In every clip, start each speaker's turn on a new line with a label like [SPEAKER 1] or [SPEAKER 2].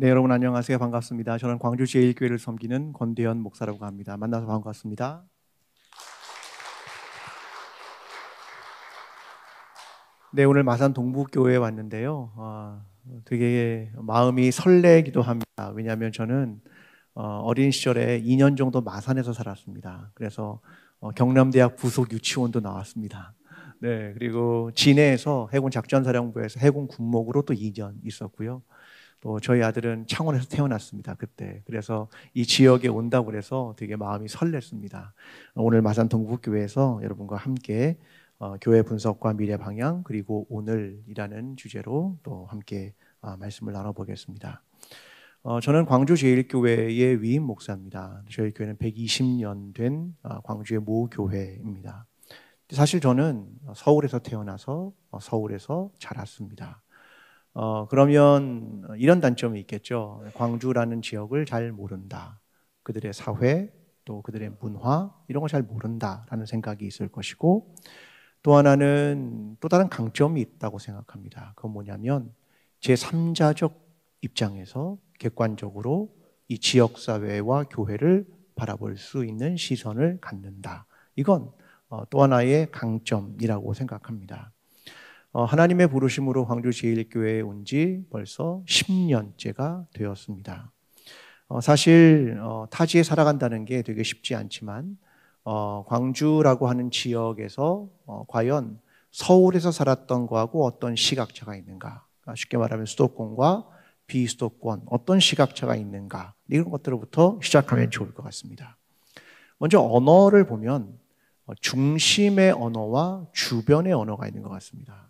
[SPEAKER 1] 네, 여러분 안녕하세요. 반갑습니다. 저는 광주 제1교회를 섬기는 권대현 목사라고 합니다. 만나서 반갑습니다. 네, 오늘 마산 동북교회에 왔는데요. 되게 마음이 설레기도 합니다. 왜냐하면 저는 어린 시절에 2년 정도 마산에서 살았습니다. 그래서 경남대학 부속 유치원도 나왔습니다. 네, 그리고 진해에서 해군 작전사령부에서 해군 군목으로 또 2년 있었고요. 또 저희 아들은 창원에서 태어났습니다. 그때. 그래서 이 지역에 온다고 그래서 되게 마음이 설렜습니다. 오늘 마산 동북교회에서 여러분과 함께 교회 분석과 미래 방향 그리고 오늘이라는 주제로 또 함께 말씀을 나눠보겠습니다. 저는 광주 제1교회의 위임 목사입니다. 저희 교회는 120년 된 광주의 모교회입니다. 사실 저는 서울에서 태어나서 서울에서 자랐습니다. 그러면 이런 단점이 있겠죠. 광주라는 지역을 잘 모른다. 그들의 사회, 또 그들의 문화 이런 걸 잘 모른다라는 생각이 있을 것이고, 또 하나는 또 다른 강점이 있다고 생각합니다. 그건 뭐냐면 제3자적 입장에서 객관적으로 이 지역사회와 교회를 바라볼 수 있는 시선을 갖는다. 이건 또 하나의 강점이라고 생각합니다. 하나님의 부르심으로 광주 제1교회에 온 지 벌써 10년째가 되었습니다. 사실 타지에 살아간다는 게 되게 쉽지 않지만 광주라고 하는 지역에서 과연 서울에서 살았던 거하고 어떤 시각차가 있는가, 쉽게 말하면 수도권과 비수도권 어떤 시각차가 있는가, 이런 것들부터 시작하면 좋을 것 같습니다. 먼저 언어를 보면 중심의 언어와 주변의 언어가 있는 것 같습니다.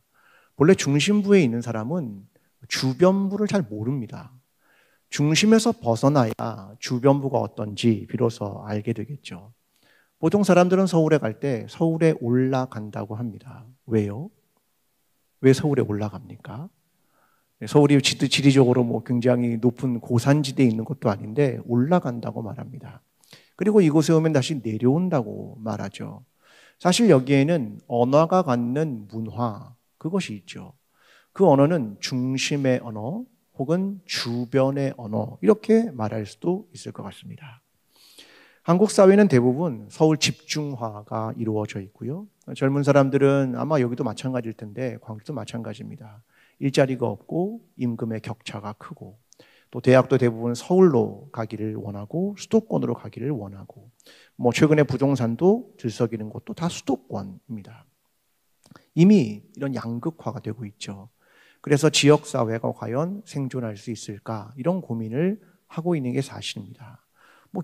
[SPEAKER 1] 본래 중심부에 있는 사람은 주변부를 잘 모릅니다. 중심에서 벗어나야 주변부가 어떤지 비로소 알게 되겠죠. 보통 사람들은 서울에 갈 때 서울에 올라간다고 합니다. 왜요? 왜 서울에 올라갑니까? 서울이 지리적으로 굉장히 높은 고산지대에 있는 것도 아닌데 올라간다고 말합니다. 그리고 이곳에 오면 다시 내려온다고 말하죠. 사실 여기에는 언어가 갖는 문화, 그것이 있죠. 그 언어는 중심의 언어 혹은 주변의 언어, 이렇게 말할 수도 있을 것 같습니다. 한국 사회는 대부분 서울 집중화가 이루어져 있고요. 젊은 사람들은 아마 여기도 마찬가지일 텐데 광주도 마찬가지입니다. 일자리가 없고 임금의 격차가 크고, 또 대학도 대부분 서울로 가기를 원하고 수도권으로 가기를 원하고, 최근에 부동산도 들썩이는 곳도 다 수도권입니다. 이미 이런 양극화가 되고 있죠. 그래서 지역사회가 과연 생존할 수 있을까, 이런 고민을 하고 있는 게 사실입니다.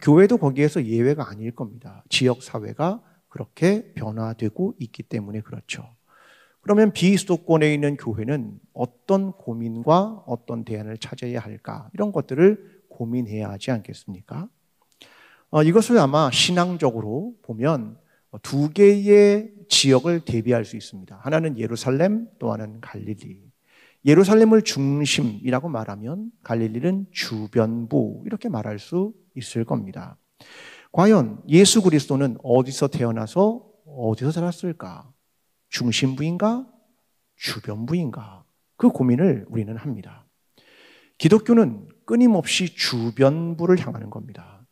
[SPEAKER 1] 교회도 거기에서 예외가 아닐 겁니다. 지역사회가 그렇게 변화되고 있기 때문에 그렇죠. 그러면 비수도권에 있는 교회는 어떤 고민과 어떤 대안을 찾아야 할까, 이런 것들을 고민해야 하지 않겠습니까? 이것을 아마 신앙적으로 보면 두 개의 지역을 대비할 수 있습니다. 하나는 예루살렘, 또 하나는 갈릴리. 예루살렘을 중심이라고 말하면 갈릴리는 주변부, 이렇게 말할 수 있을 겁니다. 과연 예수 그리스도는 어디서 태어나서 어디서 자랐을까? 중심부인가? 주변부인가? 그 고민을 우리는 합니다. 기독교는 끊임없이 주변부를 향하는 겁니다.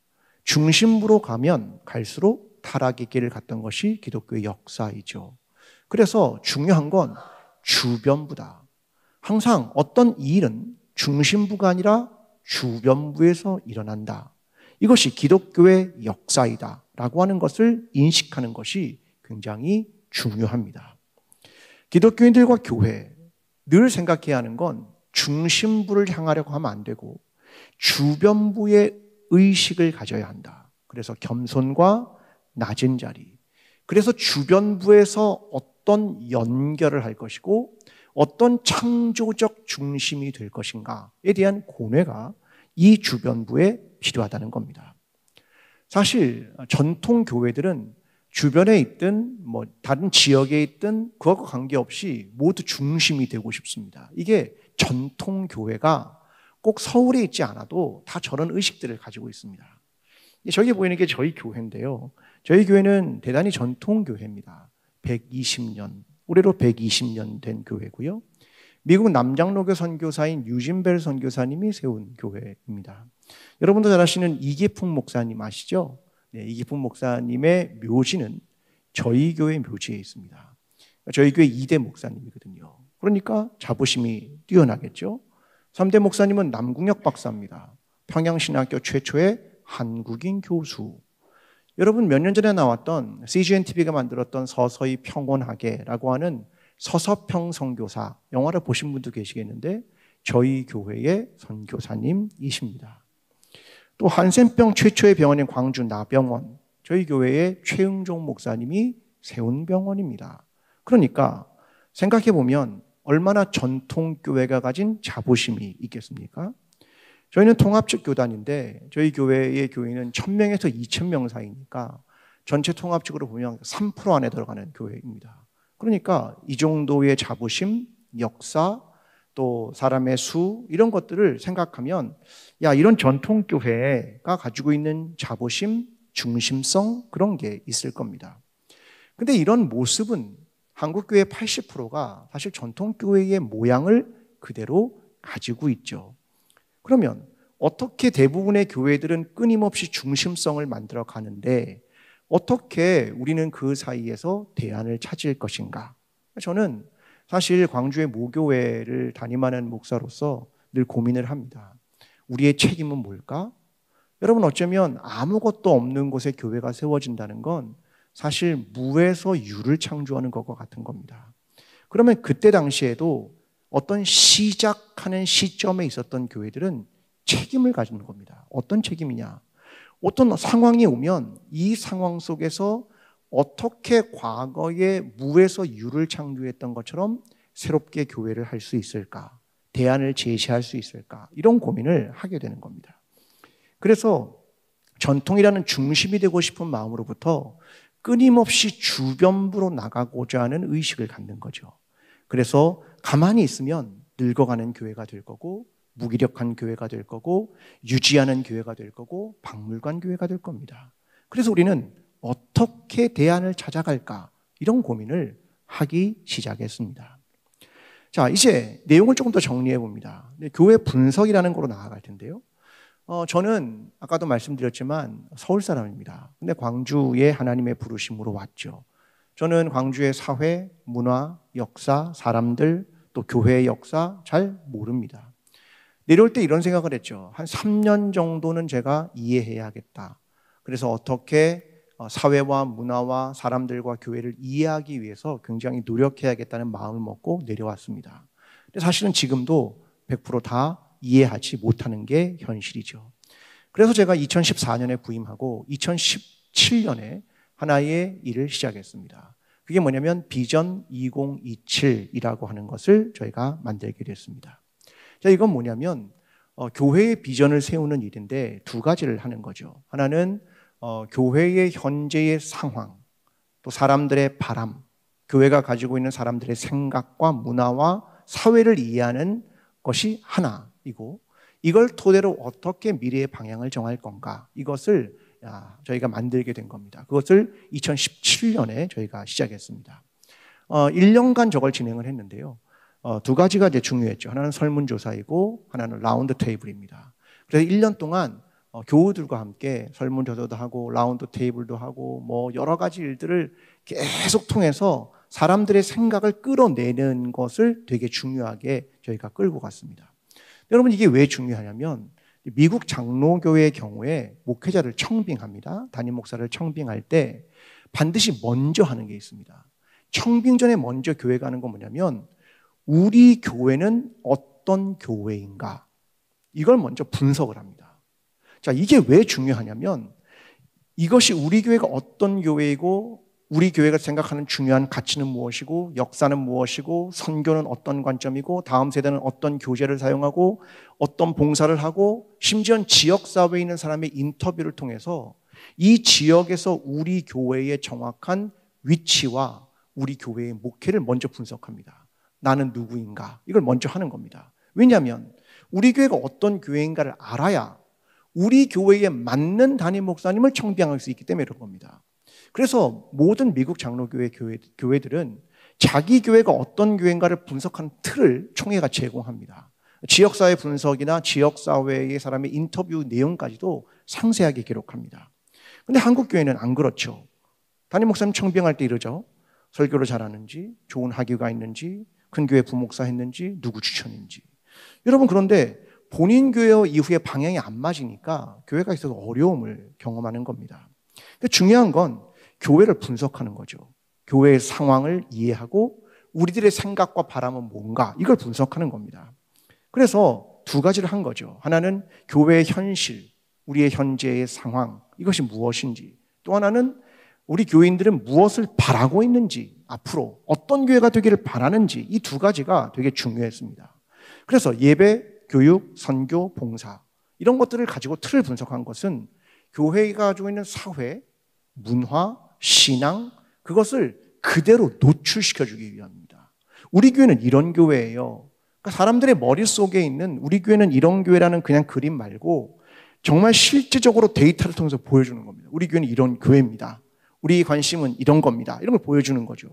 [SPEAKER 1] 중심부로 가면 갈수록 타락의 길을 갔던 것이 기독교의 역사이죠. 그래서 중요한 건 주변부다. 항상 어떤 일은 중심부가 아니라 주변부에서 일어난다. 이것이 기독교의 역사이다 라고 하는 것을 인식하는 것이 굉장히 중요합니다. 기독교인들과 교회, 늘 생각해야 하는 건 중심부를 향하려고 하면 안 되고 주변부의 의식을 가져야 한다. 그래서 겸손과 낮은 자리, 그래서 주변부에서 어떤 연결을 할 것이고 어떤 창조적 중심이 될 것인가에 대한 고뇌가 이 주변부에 필요하다는 겁니다. 사실 전통 교회들은 주변에 있든 다른 지역에 있든 그것과 관계없이 모두 중심이 되고 싶습니다. 이게 전통 교회가 꼭 서울에 있지 않아도 다 저런 의식들을 가지고 있습니다. 저기 보이는 게 저희 교회인데요. 저희 교회는 대단히 전통 교회입니다. 120년, 올해로 120년 된 교회고요. 미국 남장로교 선교사인 유진벨 선교사님이 세운 교회입니다. 여러분도 잘 아시는 이기풍 목사님 아시죠? 네, 이기풍 목사님의 묘지는 저희 교회 묘지에 있습니다. 저희 교회 2대 목사님이거든요. 그러니까 자부심이 뛰어나겠죠. 3대 목사님은 남궁혁 박사입니다. 평양신학교 최초의 한국인 교수. 여러분 몇 년 전에 나왔던 CGN-TV가 만들었던 서서히 평온하게라고 하는 서서평 선교사 영화를 보신 분도 계시겠는데 저희 교회의 선교사님이십니다. 또 한센병 최초의 병원인 광주 나병원, 저희 교회의 최응종 목사님이 세운 병원입니다. 그러니까 생각해 보면 얼마나 전통교회가 가진 자부심이 있겠습니까? 저희는 통합적 교단인데 저희 교회의 교인은 1000명에서 2000명 사이니까 전체 통합적으로 보면 3% 안에 들어가는 교회입니다. 그러니까 이 정도의 자부심, 역사, 또 사람의 수 이런 것들을 생각하면 이런 전통교회가 가지고 있는 자부심, 중심성 그런 게 있을 겁니다. 근데 이런 모습은 한국교회 80%가 사실 전통교회의 모양을 그대로 가지고 있죠. 그러면 어떻게 대부분의 교회들은 끊임없이 중심성을 만들어 가는데 어떻게 우리는 그 사이에서 대안을 찾을 것인가? 저는 사실 광주의 모교회를 담임하는 목사로서 늘 고민을 합니다. 우리의 책임은 뭘까? 여러분 어쩌면 아무것도 없는 곳에 교회가 세워진다는 건 사실 무에서 유를 창조하는 것과 같은 겁니다. 그러면 그때 당시에도 어떤 시작하는 시점에 있었던 교회들은 책임을 가지는 겁니다. 어떤 책임이냐? 어떤 상황이 오면 이 상황 속에서 어떻게 과거에 무에서 유를 창조했던 것처럼 새롭게 교회를 할 수 있을까? 대안을 제시할 수 있을까? 이런 고민을 하게 되는 겁니다. 그래서 전통이라는 중심이 되고 싶은 마음으로부터 끊임없이 주변부로 나가고자 하는 의식을 갖는 거죠. 그래서 가만히 있으면 늙어가는 교회가 될 거고 무기력한 교회가 될 거고 유지하는 교회가 될 거고 박물관 교회가 될 겁니다. 그래서 우리는 어떻게 대안을 찾아갈까 이런 고민을 하기 시작했습니다. 자, 이제 내용을 조금 더 정리해 봅니다. 교회 분석이라는 거로 나아갈 텐데요. 저는 아까도 말씀드렸지만 서울 사람입니다. 근데 광주에 하나님의 부르심으로 왔죠. 저는 광주의 사회, 문화, 역사, 사람들, 또 교회의 역사 잘 모릅니다. 내려올 때 이런 생각을 했죠. 한 3년 정도는 제가 이해해야겠다. 그래서 어떻게 사회와 문화와 사람들과 교회를 이해하기 위해서 굉장히 노력해야겠다는 마음을 먹고 내려왔습니다. 근데 사실은 지금도 100% 이해하지 못하는 게 현실이죠. 그래서 제가 2014년에 부임하고 2017년에 하나의 일을 시작했습니다. 그게 뭐냐면 비전 2027이라고 하는 것을 저희가 만들게 됐습니다. 자, 이건 뭐냐면 교회의 비전을 세우는 일인데 두 가지를 하는 거죠. 하나는 교회의 현재의 상황, 또 사람들의 바람, 교회가 가지고 있는 사람들의 생각과 문화와 사회를 이해하는 것이 하나이고 이걸 토대로 어떻게 미래의 방향을 정할 건가 이것을 저희가 만들게 된 겁니다. 그것을 2017년에 저희가 시작했습니다. 1년간 저걸 진행을 했는데요. 두 가지가 이제 중요했죠. 하나는 설문조사이고 하나는 라운드 테이블입니다. 그래서 1년 동안 교우들과 함께 설문조사도 하고 라운드 테이블도 하고 뭐 여러 가지 일들을 계속 통해서 사람들의 생각을 끌어내는 것을 되게 중요하게 저희가 끌고 갔습니다. 여러분 이게 왜 중요하냐면 미국 장로교회의 경우에 목회자를 청빙합니다. 담임 목사를 청빙할 때 반드시 먼저 하는 게 있습니다. 청빙 전에 먼저 교회 가는 건 뭐냐면 우리 교회는 어떤 교회인가 이걸 먼저 분석을 합니다. 자, 이게 왜 중요하냐면 이것이 우리 교회가 어떤 교회이고 우리 교회가 생각하는 중요한 가치는 무엇이고 역사는 무엇이고 선교는 어떤 관점이고 다음 세대는 어떤 교재를 사용하고 어떤 봉사를 하고 심지어 지역사회에 있는 사람의 인터뷰를 통해서 이 지역에서 우리 교회의 정확한 위치와 우리 교회의 목회를 먼저 분석합니다. 나는 누구인가 이걸 먼저 하는 겁니다. 왜냐하면 우리 교회가 어떤 교회인가를 알아야 우리 교회에 맞는 담임 목사님을 청빙할 수 있기 때문에 그런 겁니다. 그래서 모든 미국 장로교회 교회들은 자기 교회가 어떤 교회인가를 분석하는 틀을 총회가 제공합니다. 지역사회 분석이나 지역사회의 사람의 인터뷰 내용까지도 상세하게 기록합니다. 근데 한국 교회는 안 그렇죠. 담임 목사님 청빙할 때 이러죠. 설교를 잘하는지, 좋은 학위가 있는지, 큰 교회 부목사 했는지, 누구 추천인지. 여러분, 그런데 본인 교회 이후에 방향이 안 맞으니까 교회가 있어서 어려움을 경험하는 겁니다. 그러니까 중요한 건 교회를 분석하는 거죠. 교회의 상황을 이해하고 우리들의 생각과 바람은 뭔가, 이걸 분석하는 겁니다. 그래서 두 가지를 한 거죠. 하나는 교회의 현실, 우리의 현재의 상황, 이것이 무엇인지. 또 하나는 우리 교인들은 무엇을 바라고 있는지, 앞으로 어떤 교회가 되기를 바라는지, 이 두 가지가 되게 중요했습니다. 그래서 예배, 교육, 선교, 봉사, 이런 것들을 가지고 틀을 분석한 것은 교회가 가지고 있는 사회, 문화, 신앙, 그것을 그대로 노출시켜주기 위함입니다. 우리 교회는 이런 교회예요. 그러니까 사람들의 머릿속에 있는 우리 교회는 이런 교회라는 그냥 그림 말고 정말 실제적으로 데이터를 통해서 보여주는 겁니다. 우리 교회는 이런 교회입니다. 우리 관심은 이런 겁니다. 이런 걸 보여주는 거죠.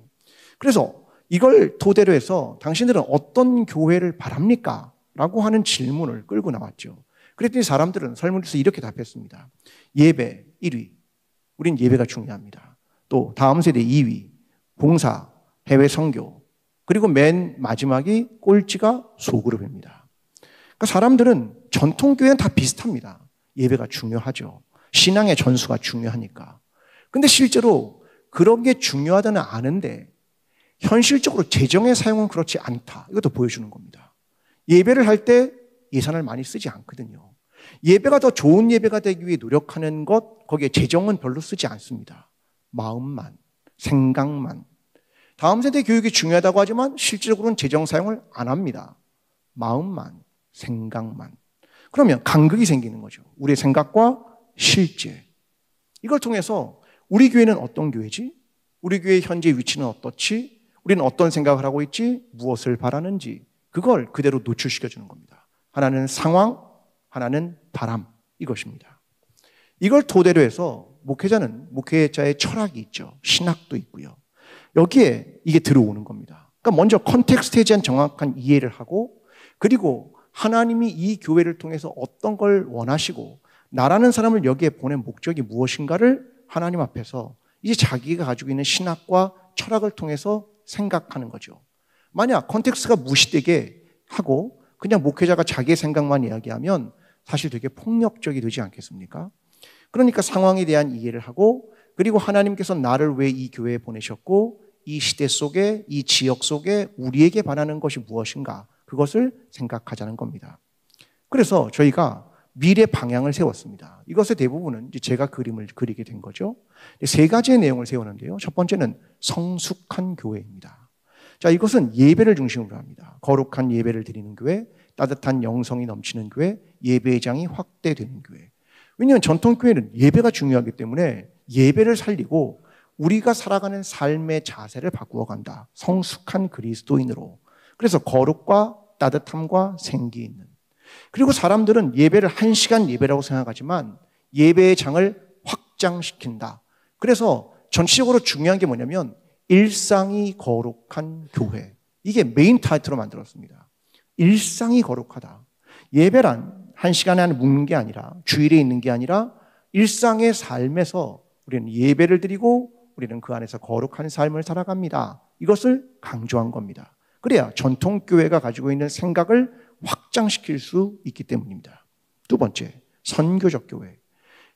[SPEAKER 1] 그래서 이걸 토대로 해서 당신들은 어떤 교회를 바랍니까? 라고 하는 질문을 끌고 나왔죠. 그랬더니 사람들은 설문에서 이렇게 답했습니다. 예배 1위. 우린 예배가 중요합니다. 또 다음 세대 2위. 봉사, 해외 선교. 그리고 맨 마지막이 꼴찌가 소그룹입니다. 그러니까 사람들은 전통교회는 다 비슷합니다. 예배가 중요하죠. 신앙의 전수가 중요하니까. 근데 실제로 그런 게 중요하다는 아는데 현실적으로 재정의 사용은 그렇지 않다. 이것도 보여주는 겁니다. 예배를 할 때 예산을 많이 쓰지 않거든요. 예배가 더 좋은 예배가 되기 위해 노력하는 것, 거기에 재정은 별로 쓰지 않습니다. 마음만, 생각만. 다음 세대 교육이 중요하다고 하지만 실질적으로는 재정 사용을 안 합니다. 마음만, 생각만. 그러면 간극이 생기는 거죠. 우리의 생각과 실제. 이걸 통해서 우리 교회는 어떤 교회지? 우리 교회의 현재 위치는 어떻지? 우리는 어떤 생각을 하고 있지? 무엇을 바라는지. 그걸 그대로 노출시켜주는 겁니다. 하나는 상황, 하나는 바람. 이것입니다. 이걸 토대로 해서 목회자는 목회자의 철학이 있죠. 신학도 있고요. 여기에 이게 들어오는 겁니다. 그러니까 먼저 컨텍스트에 대한 정확한 이해를 하고 그리고 하나님이 이 교회를 통해서 어떤 걸 원하시고 나라는 사람을 여기에 보낸 목적이 무엇인가를 하나님 앞에서 이제 자기가 가지고 있는 신학과 철학을 통해서 생각하는 거죠. 만약 컨텍스트가 무시되게 하고 그냥 목회자가 자기의 생각만 이야기하면 사실 되게 폭력적이 되지 않겠습니까? 그러니까 상황에 대한 이해를 하고 그리고 하나님께서 나를 왜 이 교회에 보내셨고 이 시대 속에 이 지역 속에 우리에게 바라는 것이 무엇인가 그것을 생각하자는 겁니다. 그래서 저희가 미래 방향을 세웠습니다. 이것의 대부분은 이제 제가 그림을 그리게 된 거죠. 세 가지의 내용을 세우는데요. 첫 번째는 성숙한 교회입니다. 자, 이것은 예배를 중심으로 합니다. 거룩한 예배를 드리는 교회, 따뜻한 영성이 넘치는 교회, 예배장이 확대되는 교회. 왜냐하면 전통교회는 예배가 중요하기 때문에 예배를 살리고 우리가 살아가는 삶의 자세를 바꾸어 간다. 성숙한 그리스도인으로. 그래서 거룩과 따뜻함과 생기 있는. 그리고 사람들은 예배를 1시간 예배라고 생각하지만 예배의 장을 확장시킨다. 그래서 전체적으로 중요한 게 뭐냐면 일상이 거룩한 교회. 이게 메인 타이틀로 만들었습니다. 일상이 거룩하다. 예배란 1시간에 안에 묵는 게 아니라 주일에 있는 게 아니라 일상의 삶에서 우리는 예배를 드리고 우리는 그 안에서 거룩한 삶을 살아갑니다. 이것을 강조한 겁니다. 그래야 전통교회가 가지고 있는 생각을 확장시킬 수 있기 때문입니다. 두 번째, 선교적 교회.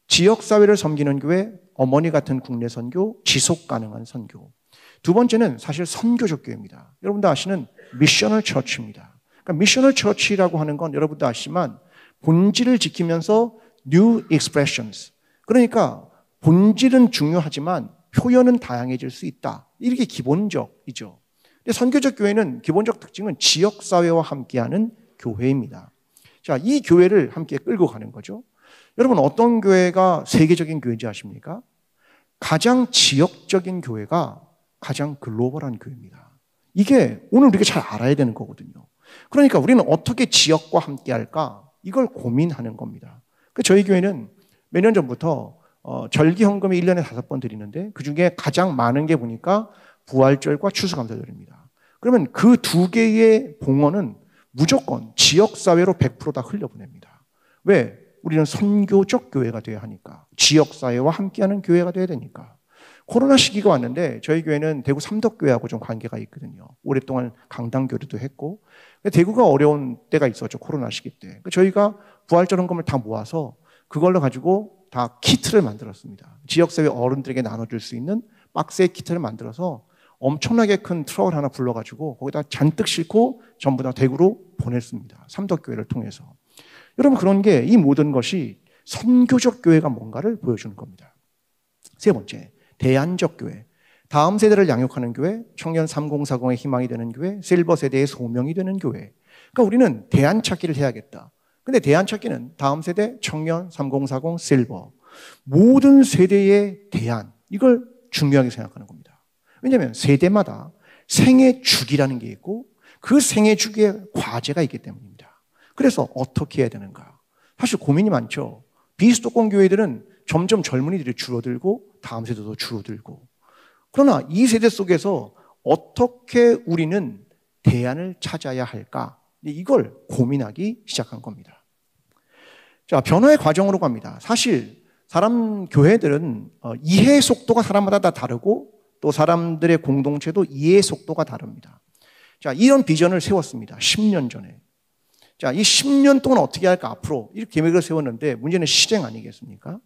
[SPEAKER 1] 지역사회를 섬기는 교회, 어머니 같은 국내 선교, 지속 가능한 선교. 두 번째는 사실 선교적 교회입니다. 여러분도 아시는 미셔널 처치입니다. 그러니까 미셔널 처치라고 하는 건 여러분도 아시지만 본질을 지키면서 new expressions. 그러니까 본질은 중요하지만 표현은 다양해질 수 있다. 이게 기본적이죠. 근데 선교적 교회는 기본적 특징은 지역사회와 함께하는 교회입니다. 자, 이 교회를 함께 끌고 가는 거죠. 여러분 어떤 교회가 세계적인 교회인지 아십니까? 가장 지역적인 교회가 가장 글로벌한 교회입니다. 이게 오늘 우리가 잘 알아야 되는 거거든요. 그러니까 우리는 어떻게 지역과 함께 할까? 이걸 고민하는 겁니다. 저희 교회는 몇 년 전부터 절기 헌금을 1년에 5번 드리는데 그중에 가장 많은 게 보니까 부활절과 추수감사절입니다. 그러면 그 두 개의 봉헌은 무조건 지역사회로 100% 다 흘려보냅니다. 왜? 우리는 선교적 교회가 되어야 하니까. 지역사회와 함께하는 교회가 되어야 되니까. 코로나 시기가 왔는데 저희 교회는 대구 삼덕교회하고 좀 관계가 있거든요. 오랫동안 강당교류도 했고 대구가 어려운 때가 있었죠. 코로나 시기 때. 저희가 부활절 헌금을 다 모아서 그걸로 가지고 다 키트를 만들었습니다. 지역사회 어른들에게 나눠줄 수 있는 박스의 키트를 만들어서 엄청나게 큰 트럭을 하나 불러가지고 거기다 잔뜩 싣고 전부 다 대구로 보냈습니다. 삼덕교회를 통해서. 여러분 그런 게 이 모든 것이 선교적 교회가 뭔가를 보여주는 겁니다. 세 번째, 대안적 교회. 다음 세대를 양육하는 교회, 청년 3040의 희망이 되는 교회, 실버 세대의 소명이 되는 교회. 그러니까 우리는 대안 찾기를 해야겠다. 근데 대안 찾기는 다음 세대, 청년, 3040, 실버. 모든 세대의 대안, 이걸 중요하게 생각하는 겁니다. 왜냐하면 세대마다 생애 주기라는 게 있고 그 생애 주기에 과제가 있기 때문입니다. 그래서 어떻게 해야 되는가? 사실 고민이 많죠. 비수도권 교회들은 점점 젊은이들이 줄어들고 다음 세대도 줄어들고. 그러나 이 세대 속에서 어떻게 우리는 대안을 찾아야 할까? 이걸 고민하기 시작한 겁니다. 자, 변화의 과정으로 갑니다. 사실 교회들은 이해 속도가 사람마다 다 다르고 또 사람들의 공동체도 이해 속도가 다릅니다. 자, 이런 비전을 세웠습니다. 10년 전에. 자, 이 10년 동안 어떻게 할까 앞으로 이렇게 계획을 세웠는데 문제는 실행 아니겠습니까?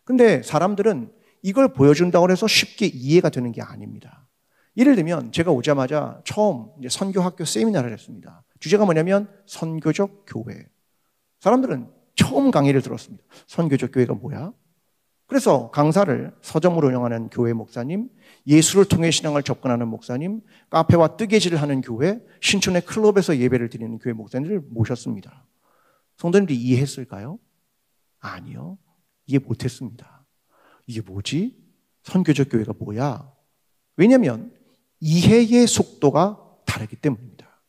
[SPEAKER 1] 근데 사람들은 이걸 보여준다고 해서 쉽게 이해가 되는 게 아닙니다. 예를 들면 제가 오자마자 처음 이제 선교학교 세미나를 했습니다. 주제가 뭐냐면 선교적 교회. 사람들은 처음 강의를 들었습니다. 선교적 교회가 뭐야? 그래서 강사를 서점으로 운영하는 교회 목사님, 예수를 통해 신앙을 접근하는 목사님, 카페와 뜨개질을 하는 교회, 신촌의 클럽에서 예배를 드리는 교회 목사님들을 모셨습니다. 성도님들이 이해했을까요? 아니요. 이해 못했습니다. 이게 뭐지? 선교적 교회가 뭐야? 왜냐하면 이해의 속도가 다르기 때문입니다.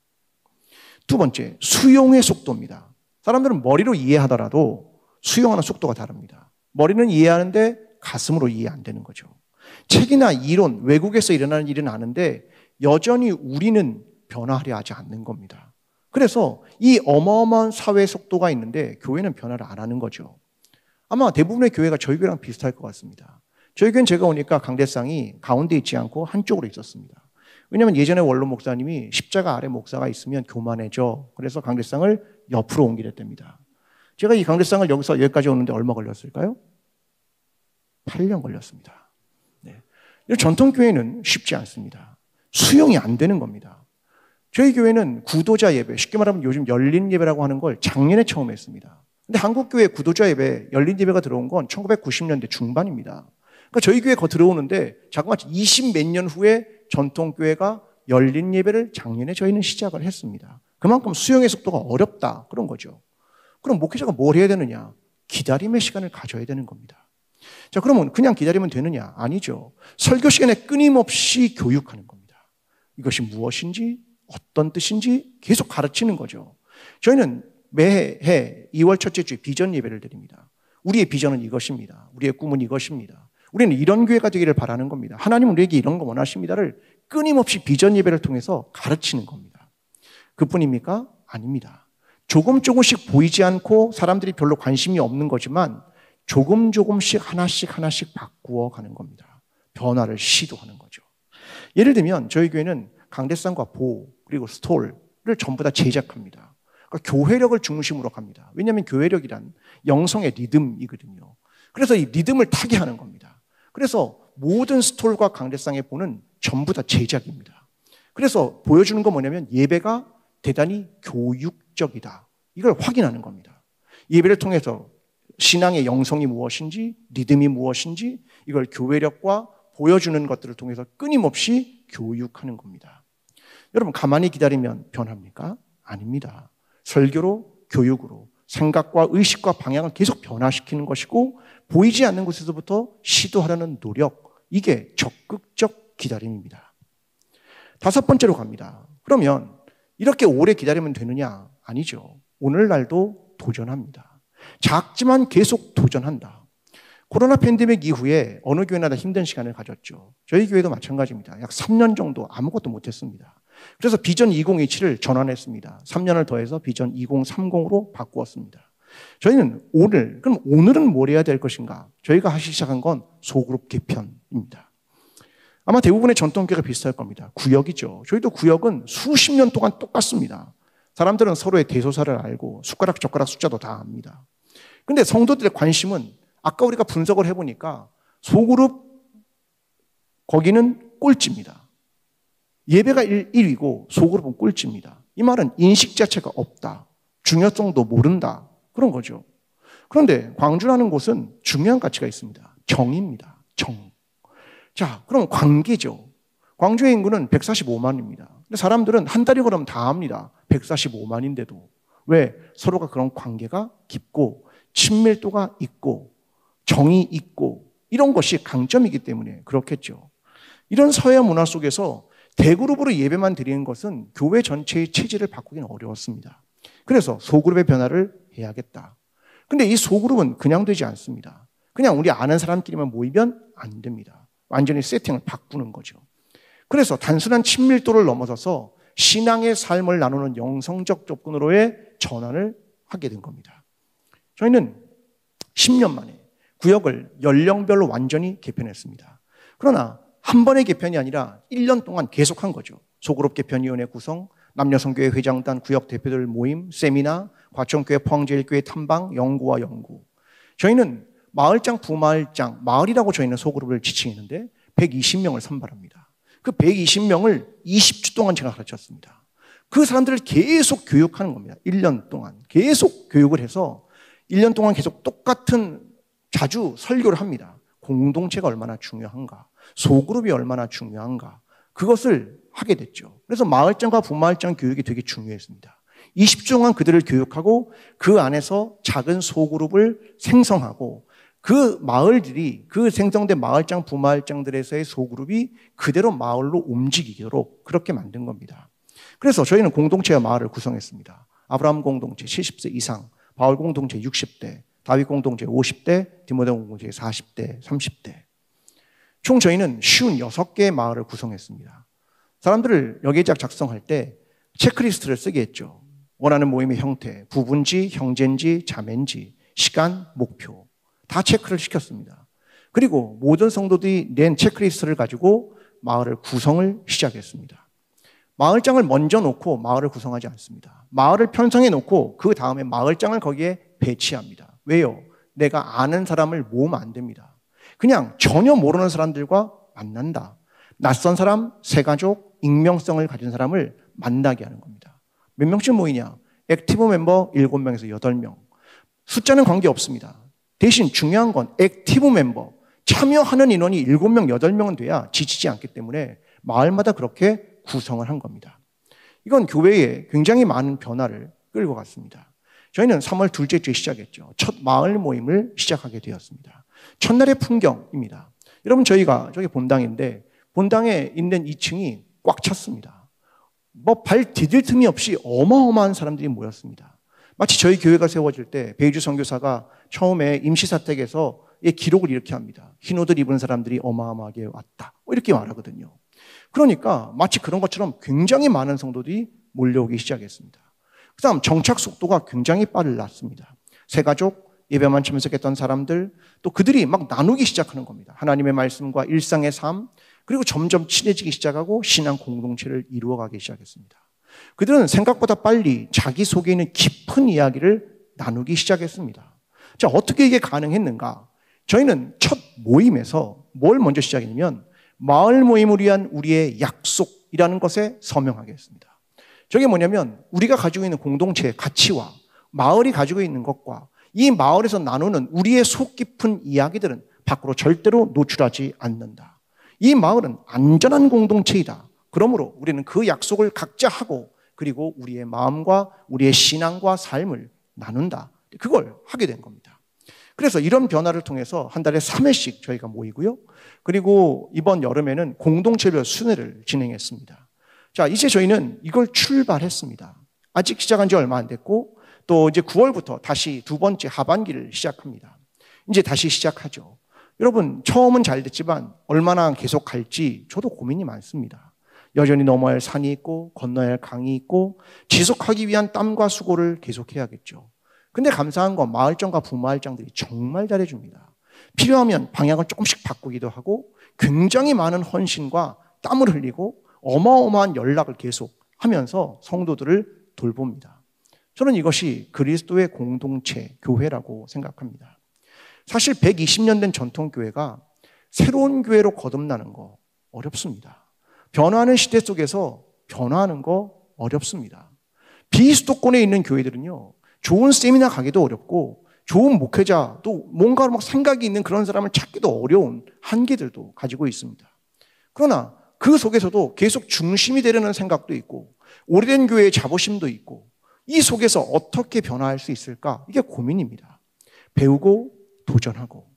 [SPEAKER 1] 두 번째, 수용의 속도입니다. 사람들은 머리로 이해하더라도 수용하는 속도가 다릅니다. 머리는 이해하는데 가슴으로 이해 안 되는 거죠. 책이나 이론, 외국에서 일어나는 일은 아는데 여전히 우리는 변화하려 하지 않는 겁니다. 그래서 이 어마어마한 사회 속도가 있는데 교회는 변화를 안 하는 거죠. 아마 대부분의 교회가 저희 교회랑 비슷할 것 같습니다. 저희 교회는 제가 오니까 강대상이 가운데 있지 않고 한쪽으로 있었습니다. 왜냐하면 예전에 원로 목사님이 십자가 아래 목사가 있으면 교만해져. 그래서 강대상을 옆으로 옮기랬답니다. 제가 이 강대상을 여기까지 오는데 얼마 걸렸을까요? 8년 걸렸습니다. 네. 전통교회는 쉽지 않습니다. 수용이 안 되는 겁니다. 저희 교회는 구도자 예배, 쉽게 말하면 요즘 열린 예배라고 하는 걸 작년에 처음 했습니다. 근데 한국교회 구도자 예배, 열린 예배가 들어온 건 1990년대 중반입니다. 그러니까 저희 교회 들어오는데 잠깐만 20 몇 년 후에 전통교회가 열린 예배를 작년에 저희는 시작을 했습니다. 그만큼 수용의 속도가 어렵다 그런 거죠. 그럼 목회자가 뭘 해야 되느냐? 기다림의 시간을 가져야 되는 겁니다. 자, 그러면 그냥 기다리면 되느냐? 아니죠. 설교 시간에 끊임없이 교육하는 겁니다. 이것이 무엇인지, 어떤 뜻인지 계속 가르치는 거죠. 저희는 매해 2월 첫째 주에 비전 예배를 드립니다. 우리의 비전은 이것입니다. 우리의 꿈은 이것입니다. 우리는 이런 교회가 되기를 바라는 겁니다. 하나님은 우리에게 이런 거 원하십니다를 끊임없이 비전 예배를 통해서 가르치는 겁니다. 그뿐입니까? 아닙니다. 조금씩 보이지 않고 사람들이 별로 관심이 없는 거지만 조금씩 하나씩 바꾸어 가는 겁니다. 변화를 시도하는 거죠. 예를 들면 저희 교회는 강대상과 보 그리고 스톨을 전부 다 제작합니다. 그러니까 교회력을 중심으로 갑니다. 왜냐하면 교회력이란 영성의 리듬이거든요. 그래서 이 리듬을 타게 하는 겁니다. 그래서 모든 스톨과 강대상의 보는 전부 다 제작입니다. 그래서 보여주는 건 뭐냐면 예배가 대단히 교육적이다. 이걸 확인하는 겁니다. 예배를 통해서 신앙의 영성이 무엇인지, 리듬이 무엇인지 이걸 교회력과 보여주는 것들을 통해서 끊임없이 교육하는 겁니다. 여러분 가만히 기다리면 변합니까? 아닙니다. 설교로, 교육으로 생각과 의식과 방향을 계속 변화시키는 것이고 보이지 않는 곳에서부터 시도하려는 노력, 이게 적극적 기다림입니다. 다섯 번째로 갑니다. 그러면 이렇게 오래 기다리면 되느냐? 아니죠. 오늘날도 도전합니다. 작지만 계속 도전한다. 코로나 팬데믹 이후에 어느 교회나 다 힘든 시간을 가졌죠. 저희 교회도 마찬가지입니다. 약 3년 정도 아무것도 못했습니다. 그래서 비전 2027을 전환했습니다. 3년을 더해서 비전 2030으로 바꾸었습니다. 저희는 그럼 오늘은 뭘 해야 될 것인가? 저희가 하기 시작한 건 소그룹 개편입니다. 아마 대부분의 전통교회가 비슷할 겁니다. 구역이죠. 저희도 구역은 수십 년 동안 똑같습니다. 사람들은 서로의 대소사를 알고 숟가락 젓가락 숫자도 다 압니다. 그런데 성도들의 관심은 아까 우리가 분석을 해보니까 소그룹 거기는 꼴찌입니다. 예배가 1위고 소그룹은 꼴찌입니다. 이 말은 인식 자체가 없다. 중요성도 모른다. 그런 거죠. 그런데 광주라는 곳은 중요한 가치가 있습니다. 정입니다. 정. 자, 그럼 관계죠. 광주의 인구는 145만입니다. 근데 사람들은 한 달이 걸으면 다 합니다. 145만인데도. 왜? 서로가 그런 관계가 깊고 친밀도가 있고 정이 있고 이런 것이 강점이기 때문에 그렇겠죠. 이런 서해 문화 속에서 대그룹으로 예배만 드리는 것은 교회 전체의 체질을 바꾸기는 어려웠습니다. 그래서 소그룹의 변화를 해야겠다. 근데 이 소그룹은 그냥 되지 않습니다. 그냥 우리 아는 사람끼리만 모이면 안 됩니다. 완전히 세팅을 바꾸는 거죠. 그래서 단순한 친밀도를 넘어서서 신앙의 삶을 나누는 영성적 접근으로의 전환을 하게 된 겁니다. 저희는 10년 만에 구역을 연령별로 완전히 개편했습니다. 그러나 한 번의 개편이 아니라 1년 동안 계속한 거죠. 소그룹 개편위원회 구성, 남녀성교회 회장단, 구역 대표들 모임, 세미나, 과천교회 포항제일교회 탐방, 연구와 연구. 저희는 마을장, 부마을장, 마을이라고 저희는 소그룹을 지칭했는데 120명을 선발합니다. 그 120명을 20주 동안 제가 가르쳤습니다. 그 사람들을 계속 교육하는 겁니다. 1년 동안 계속 교육을 해서 1년 동안 계속 똑같은 자주 설교를 합니다. 공동체가 얼마나 중요한가, 소그룹이 얼마나 중요한가, 그것을 하게 됐죠. 그래서 마을장과 부마을장 교육이 되게 중요했습니다. 20주 동안 그들을 교육하고 그 안에서 작은 소그룹을 생성하고 그 마을들이, 그 생성된 마을장, 부마을장들에서의 소그룹이 그대로 마을로 움직이도록 그렇게 만든 겁니다. 그래서 저희는 공동체와 마을을 구성했습니다. 아브라함 공동체 70세 이상, 바울 공동체 60대, 다윗 공동체 50대, 디모데 공동체 40대, 30대. 총 저희는 56개의 마을을 구성했습니다. 사람들을 여기작 작성할 때 체크리스트를 쓰게 했죠. 원하는 모임의 형태, 부부인지, 형제인지, 자매인지, 시간, 목표 다 체크를 시켰습니다. 그리고 모든 성도들이 낸 체크리스트를 가지고 마을을 구성을 시작했습니다. 마을장을 먼저 놓고 마을을 구성하지 않습니다. 마을을 편성해 놓고 그 다음에 마을장을 거기에 배치합니다. 왜요? 내가 아는 사람을 모으면 안 됩니다. 그냥 전혀 모르는 사람들과 만난다. 낯선 사람, 새가족, 익명성을 가진 사람을 만나게 하는 겁니다. 몇 명씩 모이냐? 액티브 멤버 7명에서 8명. 숫자는 관계없습니다. 대신 중요한 건 액티브 멤버, 참여하는 인원이 7명, 8명은 돼야 지치지 않기 때문에 마을마다 그렇게 구성을 한 겁니다. 이건 교회에 굉장히 많은 변화를 끌고 갔습니다. 저희는 3월 둘째 주에 시작했죠. 첫 마을 모임을 시작하게 되었습니다. 첫날의 풍경입니다. 여러분, 저희가 저기 본당인데 본당에 있는 2층이 꽉 찼습니다. 발 디딜 틈이 없이 어마어마한 사람들이 모였습니다. 마치 저희 교회가 세워질 때 베이주 선교사가 처음에 임시사택에서 기록을 이렇게 합니다. 흰 옷을 입은 사람들이 어마어마하게 왔다, 이렇게 말하거든요. 그러니까 마치 그런 것처럼 굉장히 많은 성도들이 몰려오기 시작했습니다. 그 다음 정착 속도가 굉장히 빨랐습니다. 새가족, 예배만 참석했던 사람들, 또 그들이 막 나누기 시작하는 겁니다. 하나님의 말씀과 일상의 삶, 그리고 점점 친해지기 시작하고 신앙 공동체를 이루어가기 시작했습니다. 그들은 생각보다 빨리 자기 속에 있는 깊은 이야기를 나누기 시작했습니다. 자, 어떻게 이게 가능했는가? 저희는 첫 모임에서 뭘 먼저 시작했냐면 마을 모임을 위한 우리의 약속이라는 것에 서명하게 했습니다. 저게 뭐냐면 우리가 가지고 있는 공동체의 가치와 마을이 가지고 있는 것과 이 마을에서 나누는 우리의 속 깊은 이야기들은 밖으로 절대로 노출하지 않는다. 이 마을은 안전한 공동체이다. 그러므로 우리는 그 약속을 각자 하고 그리고 우리의 마음과 우리의 신앙과 삶을 나눈다. 그걸 하게 된 겁니다. 그래서 이런 변화를 통해서 한 달에 3회씩 저희가 모이고요. 그리고 이번 여름에는 공동체별 순회를 진행했습니다. 자, 이제 저희는 이걸 출발했습니다. 아직 시작한 지 얼마 안 됐고 또 이제 9월부터 다시 두 번째 하반기를 시작합니다. 이제 다시 시작하죠. 여러분, 처음은 잘 됐지만 얼마나 계속 갈지 저도 고민이 많습니다. 여전히 넘어야 할 산이 있고 건너야 할 강이 있고 지속하기 위한 땀과 수고를 계속해야겠죠. 근데 감사한 건 마을장과 부마을장들이 정말 잘해줍니다. 필요하면 방향을 조금씩 바꾸기도 하고 굉장히 많은 헌신과 땀을 흘리고 어마어마한 연락을 계속 하면서 성도들을 돌봅니다. 저는 이것이 그리스도의 공동체, 교회라고 생각합니다. 사실 120년 된 전통교회가 새로운 교회로 거듭나는 거 어렵습니다. 변화하는 시대 속에서 변화하는 거 어렵습니다. 비수도권에 있는 교회들은요, 좋은 세미나 가기도 어렵고 좋은 목회자, 또 뭔가 막 생각이 있는 그런 사람을 찾기도 어려운 한계들도 가지고 있습니다. 그러나 그 속에서도 계속 중심이 되려는 생각도 있고 오래된 교회의 자부심도 있고 이 속에서 어떻게 변화할 수 있을까? 이게 고민입니다. 배우고 도전하고.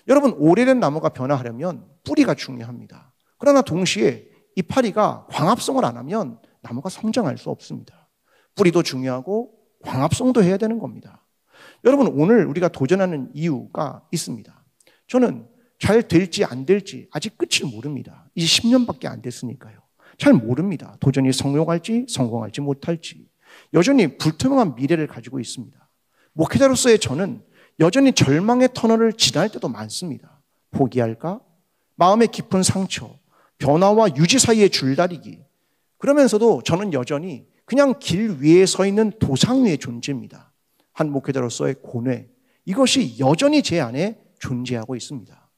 [SPEAKER 1] 여러분, 오래된 나무가 변화하려면 뿌리가 중요합니다. 그러나 동시에 이파리가 광합성을 안 하면 나무가 성장할 수 없습니다. 뿌리도 중요하고 광합성도 해야 되는 겁니다. 여러분, 오늘 우리가 도전하는 이유가 있습니다. 저는 잘 될지 안 될지 아직 끝을 모릅니다. 이제 10년밖에 안 됐으니까요. 잘 모릅니다. 도전이 성공할지 못할지. 여전히 불투명한 미래를 가지고 있습니다. 목회자로서의 저는 여전히 절망의 터널을 지날 때도 많습니다. 포기할까? 마음의 깊은 상처, 변화와 유지 사이의 줄다리기. 그러면서도 저는 여전히 그냥 길 위에 서 있는 도상 위의 존재입니다. 한 목회자로서의 고뇌, 이것이 여전히 제 안에 존재하고 있습니다.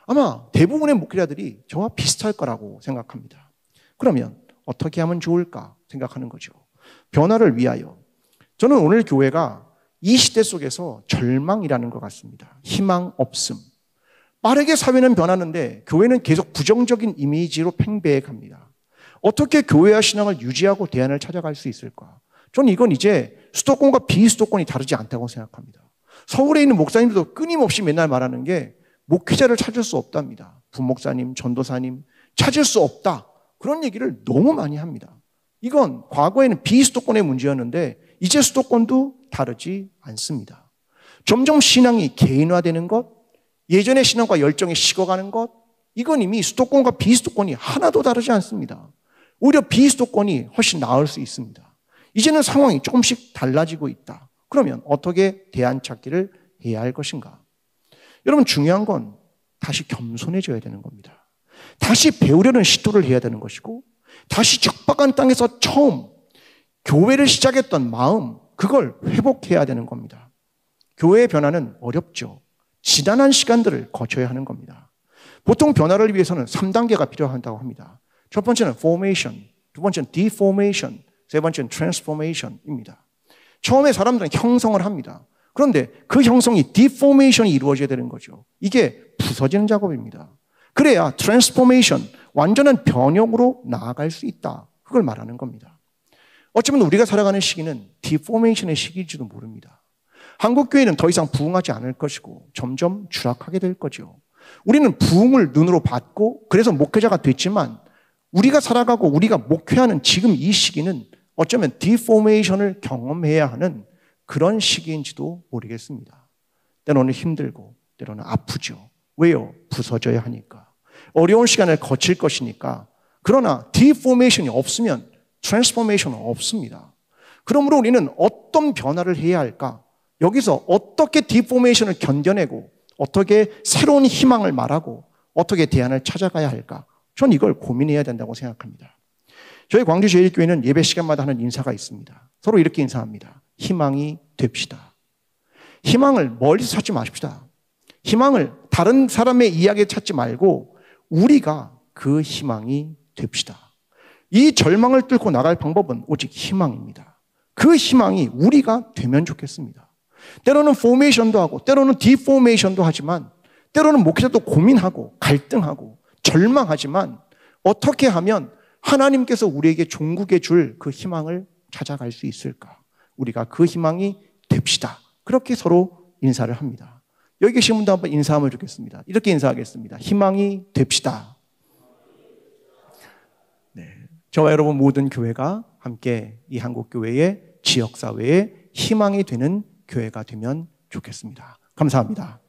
[SPEAKER 1] 아마 대부분의 목회자들이 저와 비슷할 거라고 생각합니다. 그러면 어떻게 하면 좋을까 생각하는 거죠. 변화를 위하여. 저는 오늘 교회가 이 시대 속에서 절망이라는 것 같습니다. 희망 없음. 빠르게 사회는 변하는데 교회는 계속 부정적인 이미지로 팽배해 갑니다. 어떻게 교회와 신앙을 유지하고 대안을 찾아갈 수 있을까? 저는 이건 이제 수도권과 비수도권이 다르지 않다고 생각합니다. 서울에 있는 목사님들도 끊임없이 맨날 말하는 게 목회자를 찾을 수 없답니다. 부목사님, 전도사님 찾을 수 없다. 그런 얘기를 너무 많이 합니다. 이건 과거에는 비수도권의 문제였는데 이제 수도권도 다르지 않습니다. 점점 신앙이 개인화되는 것, 예전의 신앙과 열정이 식어가는 것, 이건 이미 수도권과 비수도권이 하나도 다르지 않습니다. 오히려 비수도권이 훨씬 나을 수 있습니다. 이제는 상황이 조금씩 달라지고 있다. 그러면 어떻게 대안 찾기를 해야 할 것인가? 여러분, 중요한 건 다시 겸손해져야 되는 겁니다. 다시 배우려는 시도를 해야 되는 것이고 다시 적박한 땅에서 처음 교회를 시작했던 마음, 그걸 회복해야 되는 겁니다. 교회의 변화는 어렵죠. 지난한 시간들을 거쳐야 하는 겁니다. 보통 변화를 위해서는 3단계가 필요하다고 합니다. 첫 번째는 formation, 두 번째는 deformation, 세 번째는 transformation입니다. 처음에 사람들은 형성을 합니다. 그런데 그 형성이 deformation이 이루어져야 되는 거죠. 이게 부서지는 작업입니다. 그래야 transformation, 완전한 변형으로 나아갈 수 있다. 그걸 말하는 겁니다. 어쩌면 우리가 살아가는 시기는 deformation의 시기일지도 모릅니다. 한국교회는 더 이상 부흥하지 않을 것이고 점점 추락하게 될 거죠. 우리는 부흥을 눈으로 봤고 그래서 목회자가 됐지만 우리가 살아가고 우리가 목회하는 지금 이 시기는 어쩌면 deformation을 경험해야 하는 그런 시기인지도 모르겠습니다. 때로는 힘들고 때로는 아프죠. 왜요? 부서져야 하니까. 어려운 시간을 거칠 것이니까. 그러나 deformation이 없으면 transformation은 없습니다. 그러므로 우리는 어떤 변화를 해야 할까? 여기서 어떻게 deformation을 견뎌내고 어떻게 새로운 희망을 말하고 어떻게 대안을 찾아가야 할까? 전 이걸 고민해야 된다고 생각합니다. 저희 광주제일교회는 예배 시간마다 하는 인사가 있습니다. 서로 이렇게 인사합니다. 희망이 됩시다. 희망을 멀리서 찾지 마십시다. 희망을 다른 사람의 이야기에 찾지 말고 우리가 그 희망이 됩시다. 이 절망을 뚫고 나갈 방법은 오직 희망입니다. 그 희망이 우리가 되면 좋겠습니다. 때로는 포메이션도 하고 때로는 디포메이션도 하지만 때로는 목회자도 고민하고 갈등하고 절망하지만 어떻게 하면 하나님께서 우리에게 종국에 줄 그 희망을 찾아갈 수 있을까? 우리가 그 희망이 됩시다. 그렇게 서로 인사를 합니다. 여기 계신 분도 한번 인사하면 좋겠습니다. 이렇게 인사하겠습니다. 희망이 됩시다. 네, 저와 여러분 모든 교회가 함께 이 한국교회의 지역사회의 희망이 되는 교회가 되면 좋겠습니다. 감사합니다.